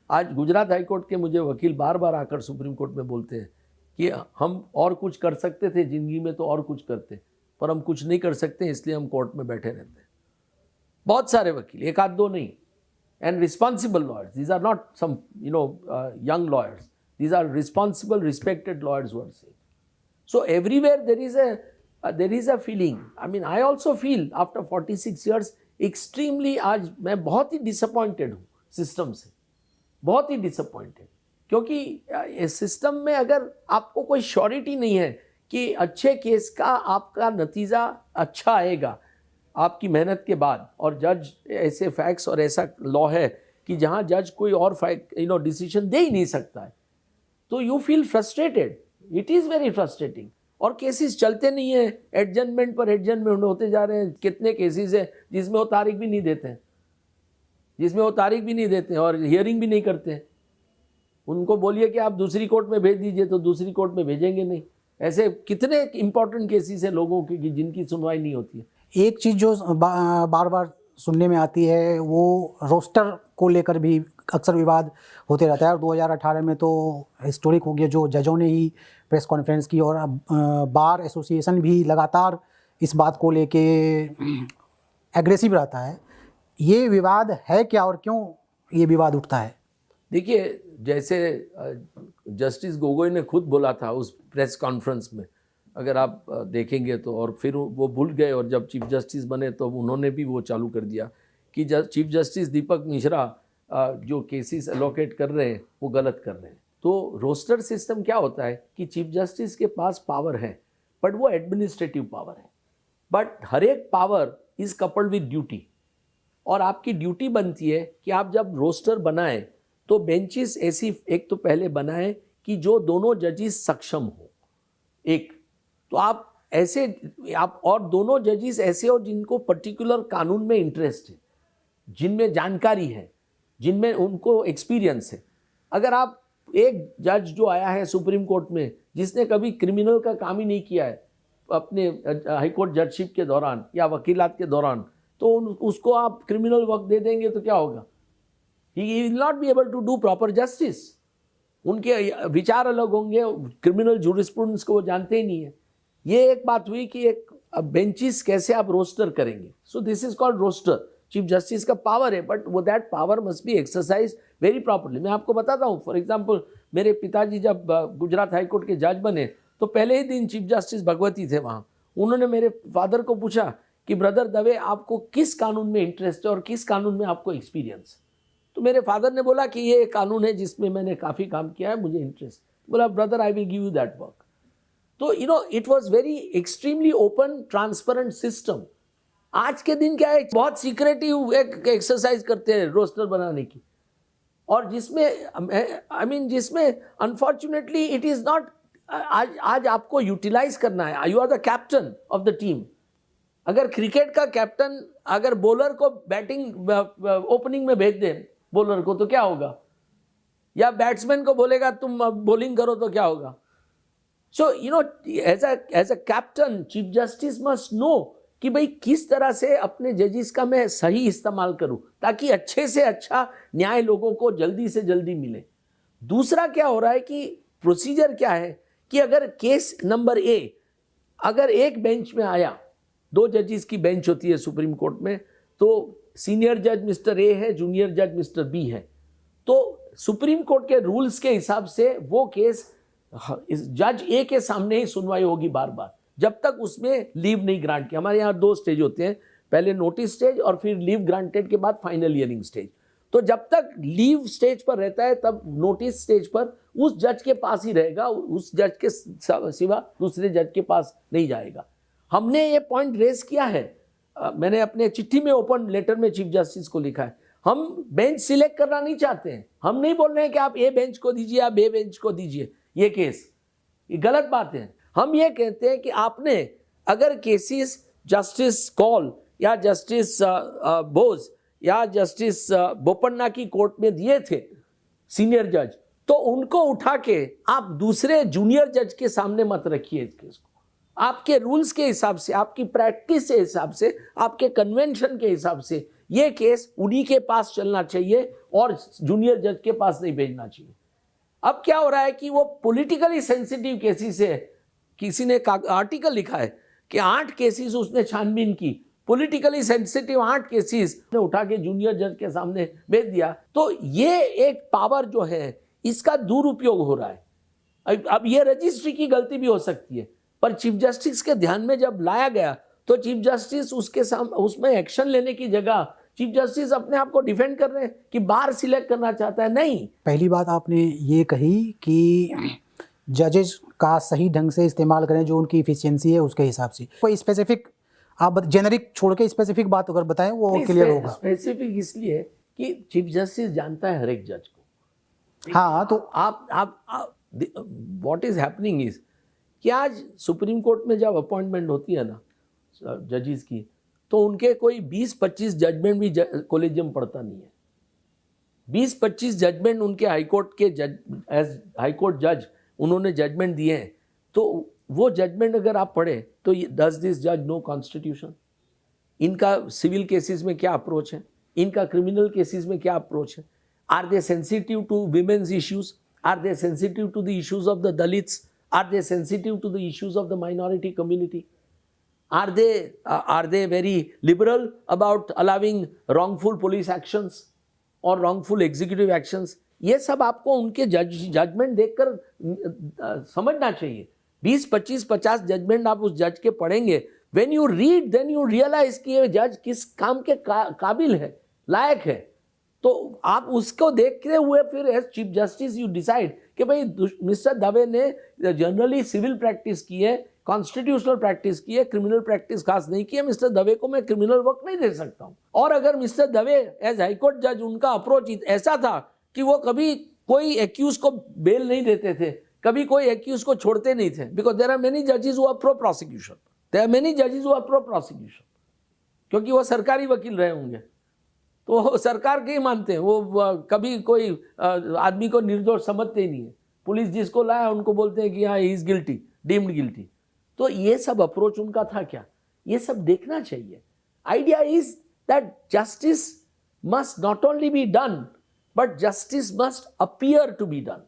आज गुजरात हाई कोर्ट के मुझे वकील बार बार आकर सुप्रीम कोर्ट में बोलते हैं कि हम और कुछ कर सकते थे ज़िंदगी में तो और कुछ करते, पर हम कुछ नहीं कर सकते इसलिए हम कोर्ट में बैठे रहते हैं। बहुत सारे वकील, एक आध दो नहीं, and responsible lawyers, these are not some young lawyers, these are responsible, respected lawyers who are saying. So everywhere there is a feeling. I mean, I also feel after 46 years extremely, आज मैं बहुत ही disappointed हूँ system से, बहुत ही disappointed, क्योंकि इस system में अगर आपको कोई श्योरिटी नहीं है कि अच्छे केस का आपका नतीजा अच्छा आएगा आपकी मेहनत के बाद, और जज ऐसे फैक्ट्स और ऐसा लॉ है कि जहाँ जज कोई और डिसीजन दे ही नहीं सकता है, तो you feel frustrated, it is very frustrating. और केसेस चलते नहीं हैं, एडजमेंट पर एडजमेंट होते जा रहे हैं। कितने केसेस हैं जिसमें वो तारीख भी नहीं देते हैं, और हियरिंग भी नहीं करते हैं। उनको बोलिए कि आप दूसरी कोर्ट में भेज दीजिए तो दूसरी कोर्ट में भेजेंगे नहीं। ऐसे कितने इंपॉर्टेंट केसेस हैं लोगों की जिनकी सुनवाई नहीं होती है। एक चीज़ जो बार बार सुनने में आती है वो रोस्टर को लेकर भी अक्सर विवाद होते रहता है, और 2018 में तो हिस्टोरिक हो गया जो जजों ने ही प्रेस कॉन्फ्रेंस की, और बार एसोसिएशन भी लगातार इस बात को लेके एग्रेसिव रहता है। ये विवाद है क्या और क्यों ये विवाद उठता है? देखिए, जैसे जस्टिस गोगोई ने खुद बोला था उस प्रेस कॉन्फ्रेंस में, अगर आप देखेंगे तो, और फिर वो भूल गए और जब चीफ जस्टिस बने तो उन्होंने भी वो चालू कर दिया कि चीफ जस्टिस दीपक मिश्रा जो केसेस एलोकेट कर रहे हैं वो गलत कर रहे हैं। तो रोस्टर सिस्टम क्या होता है कि चीफ जस्टिस के पास पावर है, बट वो एडमिनिस्ट्रेटिव पावर है, बट हर एक power is coupled with duty, और आपकी ड्यूटी बनती है कि आप जब रोस्टर बनाएं तो बेंचेस ऐसी एक तो पहले बनाएं कि जो दोनों जजेस सक्षम हो, एक तो आप ऐसे और दोनों जजेस ऐसे हो जिनको पर्टिकुलर कानून में इंटरेस्ट है, जिनमें जानकारी है, जिनमें उनको एक्सपीरियंस है। अगर आप एक जज जो आया है सुप्रीम कोर्ट में जिसने कभी क्रिमिनल का काम ही नहीं किया है अपने हाईकोर्ट जजशिप के दौरान या वकीलात के दौरान, तो उसको आप क्रिमिनल वर्क दे देंगे तो क्या होगा? He will not be able to do proper justice. उनके विचार अलग होंगे, क्रिमिनल जूरिस्प्रूडेंस को वो जानते ही नहीं है। ये एक बात हुई कि एक बेंचेस कैसे आप रोस्टर करेंगे। So this is called roster. Chief justice का पावर है, बट वो that power must be exercise very properly. मैं आपको बताता हूँ, फॉर एग्जाम्पल मेरे पिताजी जब गुजरात हाईकोर्ट के जज बने तो पहले ही दिन चीफ जस्टिस भगवती थे वहाँ। उन्होंने मेरे फादर को पूछा कि ब्रदर दवे आपको किस कानून में इंटरेस्ट है और किस कानून में आपको एक्सपीरियंस है? तो मेरे फादर ने बोला कि ये एक कानून है जिसमें मैंने काफ़ी काम किया है, मुझे इंटरेस्ट। बोला brother I will give you that work. तो it was very extremely open transparent system. आज के दिन क्या है, बहुत सीक्रेटिव एक एक्सरसाइज करते हैं रोस्टर बनाने की, और जिसमें जिसमें अनफॉर्चुनेटली इट इज़ नॉट। आज आपको यूटिलाइज करना है, you are the captain of the team. अगर क्रिकेट का कैप्टन अगर बॉलर को बैटिंग ओपनिंग में भेज दे बॉलर को, तो क्या होगा? या बैट्समैन को बोलेगा तुम बॉलिंग करो तो क्या होगा? So you know as a captain chief justice must know कि भाई किस तरह से अपने जजेस का मैं सही इस्तेमाल करूं ताकि अच्छे से अच्छा न्याय लोगों को जल्दी से जल्दी मिले। दूसरा क्या हो रहा है कि प्रोसीजर क्या है कि अगर केस नंबर ए अगर एक बेंच में आया, 2 जजेस की बेंच होती है सुप्रीम कोर्ट में, तो सीनियर जज मिस्टर ए है, जूनियर जज मिस्टर बी है, तो सुप्रीम कोर्ट के रूल्स के हिसाब से वो केस जज ए के सामने ही सुनवाई होगी बार बार, जब तक उसमें लीव नहीं ग्रांट किया। हमारे यहाँ 2 स्टेज होते हैं, पहले नोटिस स्टेज और फिर लीव ग्रांटेड के बाद फाइनल हियरिंग स्टेज। तो जब तक लीव स्टेज पर रहता है तब नोटिस स्टेज पर उस जज के पास ही रहेगा, उस जज के सिवा दूसरे जज के पास नहीं जाएगा। हमने ये पॉइंट रेज किया है, मैंने अपने चिट्ठी में ओपन लेटर में चीफ जस्टिस को लिखा है। हम बेंच सिलेक्ट करना नहीं चाहते हैं, हम नहीं बोल रहे हैं कि आप ए बेंच को दीजिए, आप बी बेंच को दीजिए, ये केस, ये गलत बात है। हम ये कहते हैं कि आपने अगर केसेस जस्टिस कौल या जस्टिस बोस या जस्टिस बोपन्ना की कोर्ट में दिए थे सीनियर जज, तो उनको उठा के आप दूसरे जूनियर जज के सामने मत रखिए इस केस को। आपके रूल्स के हिसाब से, आपकी प्रैक्टिस के हिसाब से, आपके कन्वेंशन के हिसाब से ये केस उन्हीं के पास चलना चाहिए और जूनियर जज के पास नहीं भेजना चाहिए। अब क्या हो रहा है कि वो पॉलिटिकली सेंसिटिव केसेस है, किसी ने आर्टिकल लिखा है कि 8 केसेस उसने छानबीन की, पॉलिटिकली सेंसिटिव 8 केसेस ने उठा के जूनियर जज के सामने भेज दिया। तो ये एक पावर जो है इसका दुरुपयोग हो रहा है। अब ये रजिस्ट्री की गलती भी हो सकती है, पर चीफ जस्टिस के ध्यान में जब लाया गया तो चीफ जस्टिस उसके सामने उसमें एक्शन लेने की जगह चीफ जस्टिस अपने आप को डिफेंड कर रहे हैं कि बार सिलेक्ट करना चाहता है। नहीं, पहली बात आपने ये कही कि जजेस का सही ढंग से इस्तेमाल करें, जो उनकी इफिशियंसी है उसके हिसाब से। कोई स्पेसिफिक आप जेनरिक छोड़ के स्पेसिफिक बात अगर बताएं वो क्लियर होगा। स्पेसिफिक इसलिए कि चीफ जस्टिस जानता है हर एक जज को। हाँ, तो आप व्हाट इज हैपनिंग इज कि आज सुप्रीम कोर्ट में जब अपॉइंटमेंट होती है ना जजेस की, तो उनके कोई 20-25 जजमेंट भी कॉलेजियम पढ़ता नहीं है। 20-25 जजमेंट उनके हाईकोर्ट के जज, एज हाईकोर्ट जज उन्होंने जजमेंट दिए हैं, तो वो जजमेंट अगर आप पढ़े तो डज दिस जज नो कॉन्स्टिट्यूशन, इनका सिविल केसेस में क्या अप्रोच है, इनका क्रिमिनल केसेस में क्या अप्रोच है, are they sensitive to women's issues, are they sensitive to the issues of the Dalits, are they sensitive to the issues of the minority community, are they very liberal about allowing wrongful police actions or wrongful executive actions? ये सब आपको उनके judgement देखकर समझना चाहिए। 20-25-50 judgement आप उस जज के पढ़ेंगे, when you read then you realize कि ये जज किस काम के काबिल है, लायक है। तो आप उसको देखते हुए फिर as chief justice you decide कि भाई मिस्टर दवे ने जनरली सिविल प्रैक्टिस की है, कॉन्स्टिट्यूशनल प्रैक्टिस की है, क्रिमिनल प्रैक्टिस खास नहीं की है, मिस्टर दवे को मैं क्रिमिनल वर्क नहीं दे सकता हूँ। और अगर मिस्टर दवे एज हाईकोर्ट जज उनका अप्रोच ऐसा था कि वो कभी कोई एक्यूज को बेल नहीं देते थे, कभी कोई एक्यूज को छोड़ते नहीं थे, बिकॉज देयर आर मेनी जजेस who are pro prosecution, there are many जजेस हु आर प्रो प्रोसिक्यूशन, क्योंकि वो सरकारी वकील रहे होंगे तो वो सरकार के ही मानते हैं, वो कभी कोई आदमी को निर्दोष समझते ही नहीं है। पुलिस जिसको लाया उनको बोलते हैं कि हाँ he is guilty, deemed guilty. तो ये सब अप्रोच उनका था क्या, ये सब देखना चाहिए। Idea is that justice must not only be done but justice must appear to be done.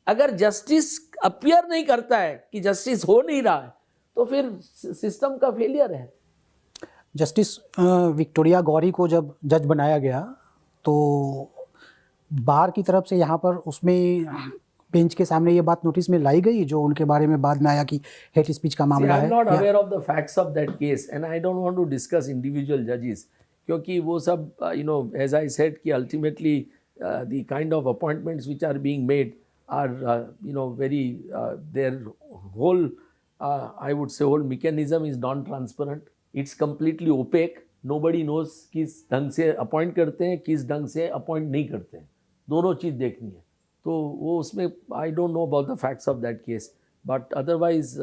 अगर जस्टिस अपीयर नहीं करता है कि जस्टिस हो नहीं रहा है तो फिर सिस्टम का फेलियर है। जस्टिस विक्टोरिया गौरी को जब जज बनाया गया तो बार की तरफ से यहाँ पर उसमें बेंच के सामने ये बात नोटिस में लाई गई जो उनके बारे में बाद में आया कि हेट स्पीच का मामला है। I am not aware of the facts of that case and I don't want to discuss individual जजेस, क्योंकि वो सब you know as I said कि ultimately the kind of appointments which are being made are you know very their whole I would say whole mechanism is non transparent, it's completely opaque, nobody knows किस ढंग से appoint करते हैं, किस ढंग से appoint नहीं करते हैं, दोनों चीज़ देखनी है। तो वो उसमें I don't know about the facts of that case, but otherwise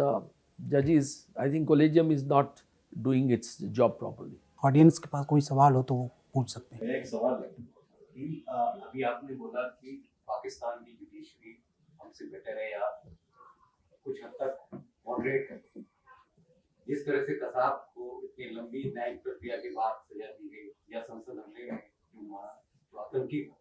जजेस I think collegium is not doing its job properly. Audience के पास कोई सवाल हो तो वो पूछ सकते हैं। मेरा एक सवाल है कि अभी आपने बोला कि पाकिस्तान की जुडिशरी हमसे बेटर है या कुछ हद तक मॉडरेट है? जिस तरह से कसाब को इतनी लंबी न्यायिक प्रक्रिया के बाद सजा दी गई या संसद हमले में जो आतंकी था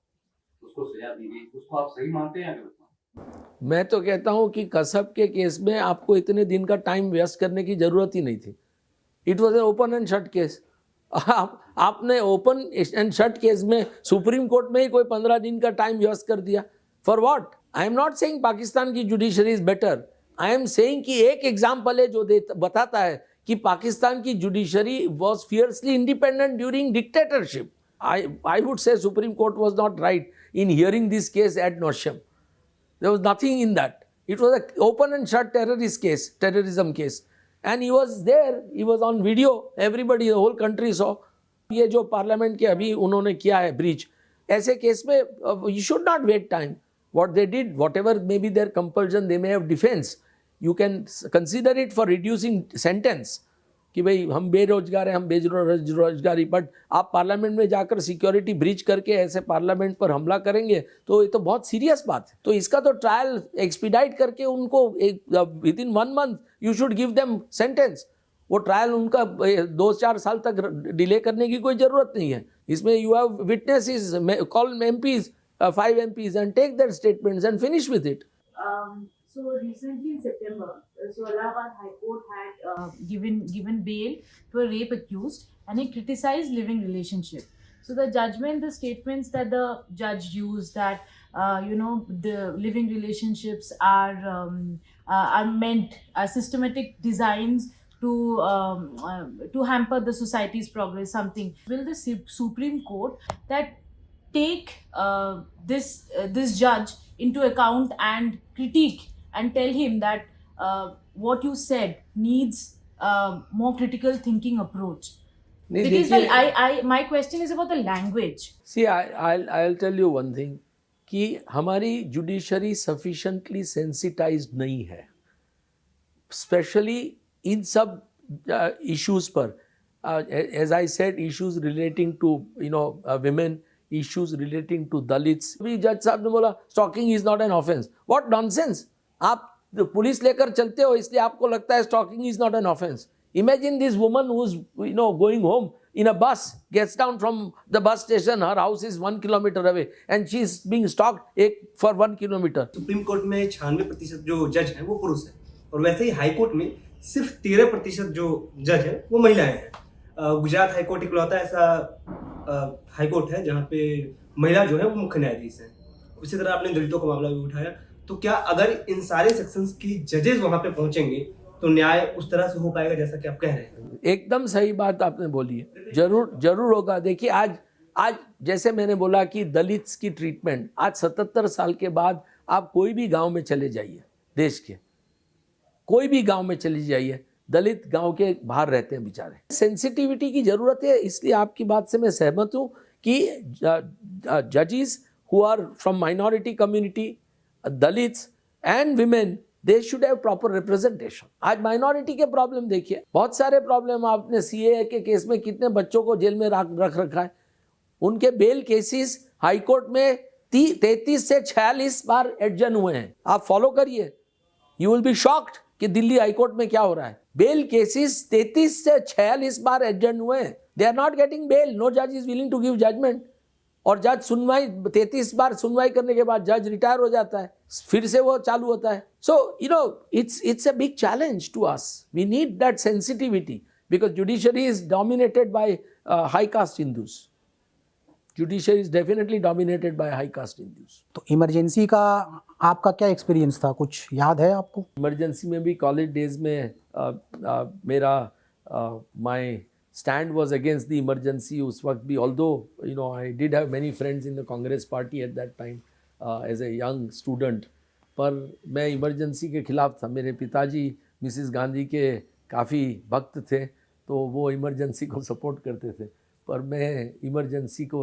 उसको सजा दी गई, उसको आप सही मानते हैं या गलत मानते हैं? मैं तो कहता हूं कि कसब के केस में आपको इतने दिन का टाइम वेस्ट करने की जरूरत ही नहीं थी. It was a open and shut case. आपने ओपन एंड शट केस में सुप्रीम कोर्ट में ही कोई 15 दिन का टाइम वेस्ट कर दिया. For what? I am not saying Pakistan की judiciary is better. I am saying कि एक एग्जाम्पल है जो बताता है कि पाकिस्तान की judiciary was fiercely independent during dictatorship. I would say Supreme Court was not right in hearing this case ad nauseam. There was nothing in that. It was an open and shut terrorism case. And he was there, he was on video, everybody, the whole country saw. ये जो parliament के अभी उन्होंने किया है breach, ऐसे case में you should not wait time. What they did, whatever may be their compulsion, they may have defense. You can consider it for reducing sentence. कि भाई हम बेरोजगार हैं, हम बेरोजगारी, बट आप पार्लियामेंट में जाकर सिक्योरिटी ब्रीच करके ऐसे पार्लियामेंट पर हमला करेंगे तो ये तो बहुत सीरियस बात है. तो इसका तो ट्रायल एक्सपीडाइट करके उनको with in 1 month you should give them sentence. वो ट्रायल उनका 2-4 साल तक डिले करने की कोई ज़रूरत नहीं है. इसमें you have witnesses, call MPs, 5 MPs and take their statements and finish with it. So recently in September, so Allahabad High Court had given bail to a rape accused, and he criticized living relationship. So the judgment, the statements that the judge used, that the living relationships are meant as systematic designs to hamper the society's progress. Something. Will the Supreme Court that take this judge into account and critique and tell him that what you said needs more critical thinking approach? Because my question is about the language. See, I'll tell you one thing, कि हमारी judiciary sufficiently sensitised नहीं है, specially in सब issues पर. As I said, issues relating to women, issues relating to Dalits. अभी जज साहब ने बोला stalking is not an offence. What nonsense. आप पुलिस लेकर चलते हो इसलिए आपको लगता है stalking is not an offence. Imagine this woman who's going home in a bus, gets down from the bus station, her house is 1 kilometer away and she's being stalked for 1 kilometer. Supreme court में 96% जो जज हैं वो पुरुष हैं, और वैसे ही high court में सिर्फ 13% जो जज हैं वो महिलाएं हैं. गुजरात हाई कोर्ट इकलौता ऐसा हाई कोर्ट है जहाँ पे महिला जो है वो मुख्य न्यायाधीश हैं. उसी तरह आपने दलितों का मामला भी उठाया, तो क्या अगर इन सारे सेक्शंस की जजेस वहाँ पे पहुँचेंगे तो न्याय उस तरह से हो पाएगा जैसा कि आप कह रहे हैं? एकदम सही बात आपने बोली है. जरूर होगा. देखिए आज जैसे मैंने बोला कि दलित्स की ट्रीटमेंट, आज 77 साल के बाद आप कोई भी गांव में चले जाइए, देश के कोई भी गांव में चले जाइए, दलित गांव के बाहर रहते हैं बेचारे. सेंसिटिविटी की ज़रूरत है. इसलिए आपकी बात से मैं सहमत हूँ कि जजेस who are from minority community, Dalits and women, they should have proper representation. आज माइनॉरिटी के प्रॉब्लम देखिए, बहुत सारे प्रॉब्लम. आपने CAA के केस में कितने बच्चों को जेल में रख रखा है. उनके बेल केसेस हाई कोर्ट में 33 से 46 बार एडजन हुए हैं. आप फॉलो करिए, यू विल बी शॉक्ड कि दिल्ली हाई कोर्ट में क्या हो रहा है. बेल केसेस 33 से 46 बार एडजन हुए हैं. They are not getting bail. No जज is willing to give judgement. और जज सुनवाई 33 बार सुनवाई करने के बाद जज रिटायर हो जाता है, फिर से वो चालू होता है. सो it's a big challenge to us. We need that sensitivity because judiciary is dominated by high caste Hindus. Judiciary is definitely dominated by high caste Hindus. तो इमरजेंसी का आपका क्या एक्सपीरियंस था, कुछ याद है आपको? इमरजेंसी में भी कॉलेज डेज में मेरा my stand was against the emergency उस वक्त भी. although I did have many friends in the Congress party at that time as a young student, पर मैं इमरजेंसी के ख़िलाफ़ था. मेरे पिताजी मिसिस गांधी के काफ़ी भक्त थे, तो वो इमरजेंसी को सपोर्ट करते थे, पर मैं इमरजेंसी को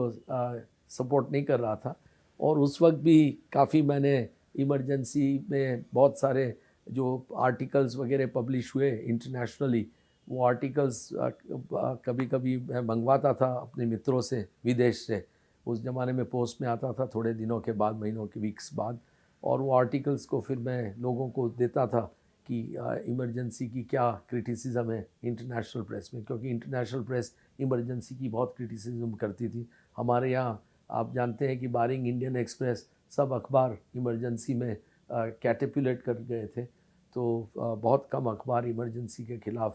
सपोर्ट नहीं कर रहा था. और उस वक्त भी काफ़ी मैंने इमरजेंसी में बहुत सारे जो आर्टिकल्स वगैरह पब्लिश हुए इंटरनेशनली, वो आर्टिकल्स कभी कभी मैं मंगवाता था अपने मित्रों से विदेश से. उस ज़माने में पोस्ट में आता था थोड़े दिनों के बाद, महीनों के वीक्स बाद, और वो आर्टिकल्स को फिर मैं लोगों को देता था कि इमरजेंसी की क्या क्रिटिसिज्म है इंटरनेशनल प्रेस में, क्योंकि इंटरनेशनल प्रेस इमरजेंसी की बहुत क्रिटिसिज्म करती थी। हमारे यहाँ आप जानते हैं कि बारिंग इंडियन एक्सप्रेस सब अखबार इमरजेंसी में कैटेपुलेट कर गए थे, तो बहुत कम अखबार इमरजेंसी के ख़िलाफ़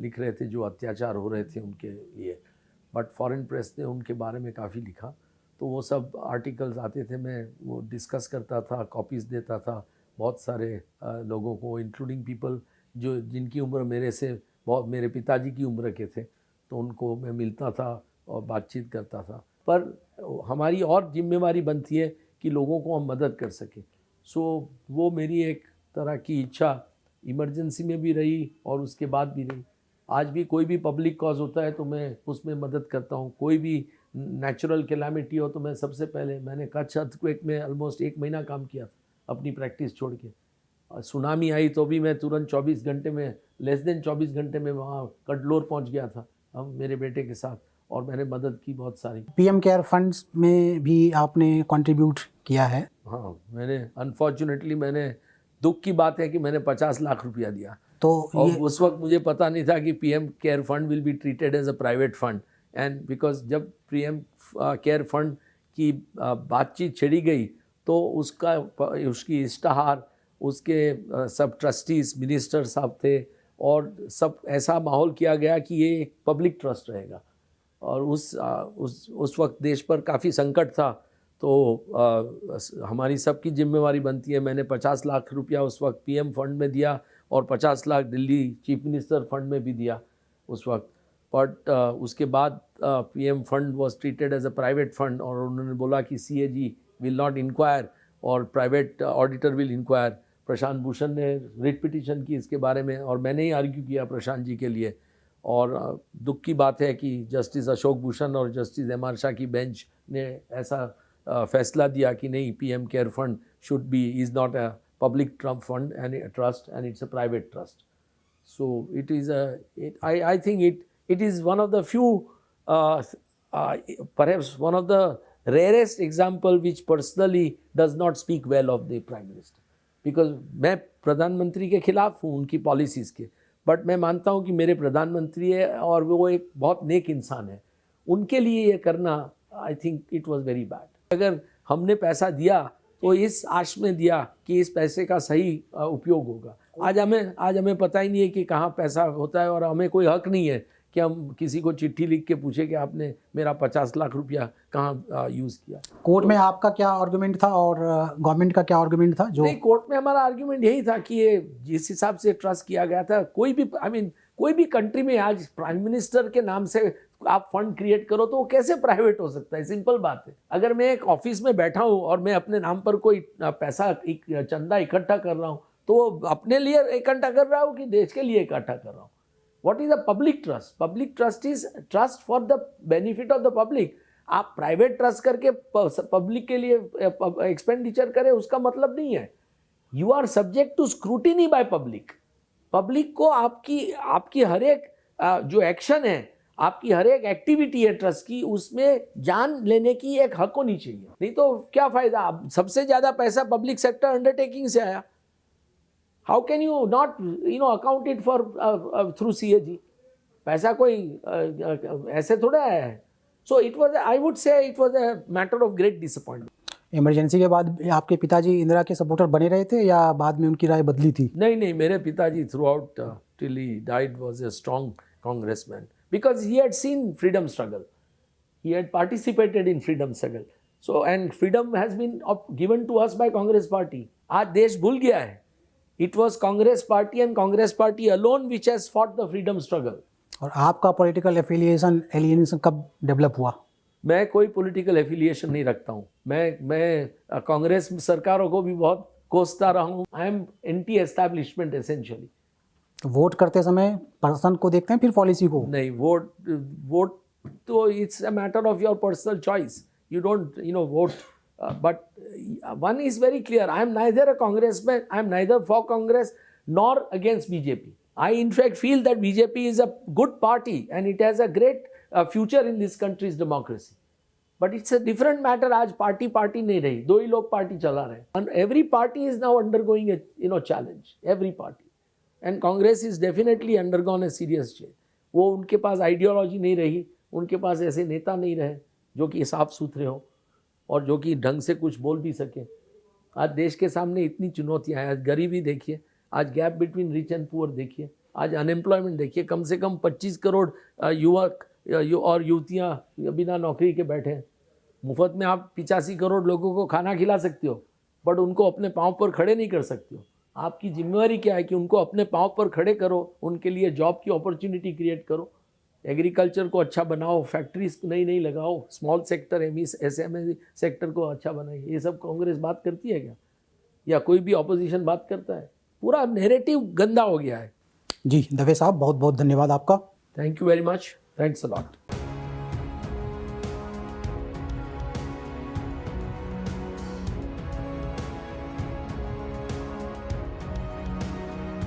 लिख रहे थे जो अत्याचार हो रहे थे उनके लिए, बट फॉरेन प्रेस ने उनके बारे में काफ़ी लिखा। तो वो सब आर्टिकल्स आते थे, मैं वो डिस्कस करता था, कॉपीज़ देता था बहुत सारे लोगों को, इंक्लूडिंग पीपल जो जिनकी उम्र मेरे से बहुत, मेरे पिताजी की उम्र के थे, तो उनको मैं मिलता था और बातचीत करता था। पर हमारी और जिम्मेवारी बनती है कि लोगों को हम मदद कर सकें। सो वो मेरी एक तरह की इच्छा इमरजेंसी में भी रही और उसके बाद भी रही। आज भी कोई भी पब्लिक कॉज होता है तो मैं उसमें मदद करता हूँ। कोई भी नेचुरल कैलामिटी हो तो मैं सबसे पहले, मैंने कच्छ अर्थक्वेक में ऑलमोस्ट 1 महीना काम किया था अपनी प्रैक्टिस छोड़ के। सुनामी आई तो भी मैं तुरंत 24 घंटे में, लेस देन 24 घंटे में वहाँ कटलोर पहुँच गया था हम मेरे बेटे के साथ, और मैंने मदद की बहुत सारी। पीएम केयर फंड्स में भी आपने कंट्रीब्यूट किया है? हाँ, मैंने अनफॉर्चुनेटली, मैंने दुख की बात है कि मैंने 50 लाख रुपया दिया, तो और उस वक्त मुझे पता नहीं था कि PM care fund will be treated as a private fund. And because जब पीएम केयर फंड की बातचीत छिड़ी गई तो उसकी इश्तहार, उसके सब ट्रस्टीज, मिनिस्टर साहब थे, और सब ऐसा माहौल किया गया कि ये एक पब्लिक ट्रस्ट रहेगा। और उस वक्त देश पर काफ़ी संकट था, तो हमारी सबकी जिम्मेवारी बनती है। मैंने 50 लाख रुपया उस वक्त पीएम फंड में दिया और 50 lakh Delhi chief minister fund में भी दिया उस वक्त। बट उसके बाद PM fund was treated as a private fund, और उन्होंने बोला कि सीएजी विल नॉट इंक्वायर और private auditor will inquire. Prashant Bhushan ने रिट पिटीशन की इसके बारे में, और मैंने ही आर्ग्यू किया प्रशांत जी के लिए। और दुख की बात है कि जस्टिस अशोक भूषण और जस्टिस एम आर शाह की बेंच ने ऐसा फैसला दिया कि नहीं, PM care fund should be, is not a public fund and a trust, and it's a private trust. So it is I think it is one of the few, perhaps one of the rarest example which personally does not speak well of the Prime Minister, because मैं प्रधानमंत्री के खिलाफ हूँ उनकी policies के, but मैं मानता हूँ कि मेरे प्रधानमंत्री है और वो एक बहुत नेक इंसान है। उनके लिए ये करना, I think it was very bad. अगर हमने पैसा दिया तो इस आश में दिया कि इस पैसे का सही उपयोग होगा। आज हमें पता ही नहीं है कि कहाँ पैसा होता है, और हमें कोई हक नहीं है कि हम किसी को चिट्ठी लिख के पूछे कि आपने मेरा 50 लाख रुपया कहाँ यूज़ किया। कोर्ट में आपका क्या आर्गुमेंट था और गवर्नमेंट का क्या आर्गुमेंट था? जो नहीं, कोर्ट में हमारा आर्गुमेंट यही था कि ये जिस हिसाब से ट्रस्ट किया गया था, कोई भी कोई भी कंट्री में आज प्राइम मिनिस्टर के नाम से आप फंड क्रिएट करो तो वो कैसे प्राइवेट हो सकता है? सिंपल बात है। अगर मैं एक ऑफिस में बैठा हूँ और मैं अपने नाम पर कोई पैसा चंदा इकट्ठा कर रहा हूँ, तो वो अपने लिए इकट्ठा कर रहा हूँ कि देश के लिए इकट्ठा कर रहा हूँ? What is a public trust? Public trust is trust for the benefit of the public. आप प्राइवेट ट्रस्ट करके पब्लिक के लिए एक्सपेंडिचर करें, उसका मतलब नहीं है। You are subject to scrutiny by public. Public को आपकी हर एक जो एक्शन है, आपकी हर एक एक्टिविटी है ट्रस्ट की, उसमें जान लेने की एक हक होनी चाहिए। नहीं तो क्या फायदा? सबसे ज्यादा पैसा पब्लिक सेक्टर अंडरटेकिंग से आया। How can you not account it for through CAG? पैसा कोई ऐसे थोड़ा आया है। So it was, I would से it was a matter of great disappointment. Emergency के बाद आपके पिताजी इंदिरा के सपोर्टर बने रहे थे या बाद में उनकी राय बदली थी? नहीं, मेरे पिताजी through out till he died was a strong congressman, because he had seen freedom struggle, he had participated in freedom struggle, so and freedom has been given to us by Congress party. आज देश भूल गया है, it was Congress party and Congress party alone which has fought the freedom struggle. और आपका political alienation कब develop हुआ? मैं कोई पॉलिटिकल एफिलिएशन नहीं रखता हूँ। मैं कांग्रेस सरकारों को भी बहुत कोसता रहा हूँ। I am anti establishment essentially. तो वोट करते समय पर्सन को देखते हैं फिर पॉलिसी को? नहीं, वोट तो it's a matter of your personal choice. You don't vote, but one is very clear, I am neither a congressman, I am neither for Congress nor against BJP. I in fact feel that BJP is a good party and it has a great future in this country's democracy. But it's a different matter. आज party party नहीं रही, दो ही लोग party चला रहे हैं. Every party is now undergoing challenge, every party. And Congress is definitely undergone a serious change. वो उनके पास आइडियोलॉजी नहीं रही, उनके पास ऐसे नेता नहीं रहे जो कि साफ सुथरे हों और जो कि ढंग से कुछ बोल भी सकें. आज देश के सामने इतनी चुनौतियां हैं. आज गरीबी देखिए, आज gap between rich and poor देखिए, आज अनएम्प्लॉयमेंट देखिए. कम से कम 25 करोड़ युवक और युवतियां बिना नौकरी के बैठे हैं. मुफ्त में आप 85 करोड़ लोगों को खाना खिला सकते हो, बट उनको अपने पाँव पर खड़े नहीं कर सकते हो. आपकी जिम्मेवारी क्या है कि उनको अपने पाँव पर खड़े करो, उनके लिए जॉब की अपॉर्चुनिटी क्रिएट करो, एग्रीकल्चर को अच्छा बनाओ, फैक्ट्रीज नई लगाओ, स्मॉल सेक्टर SME सेक्टर को अच्छा बनाइए. ये सब कांग्रेस बात करती है क्या, या कोई भी ऑपोजिशन बात करता है? पूरा नैरेटिव गंदा हो गया है. जी दवे साहब, बहुत बहुत धन्यवाद आपका. Thank you very much. Thanks a lot.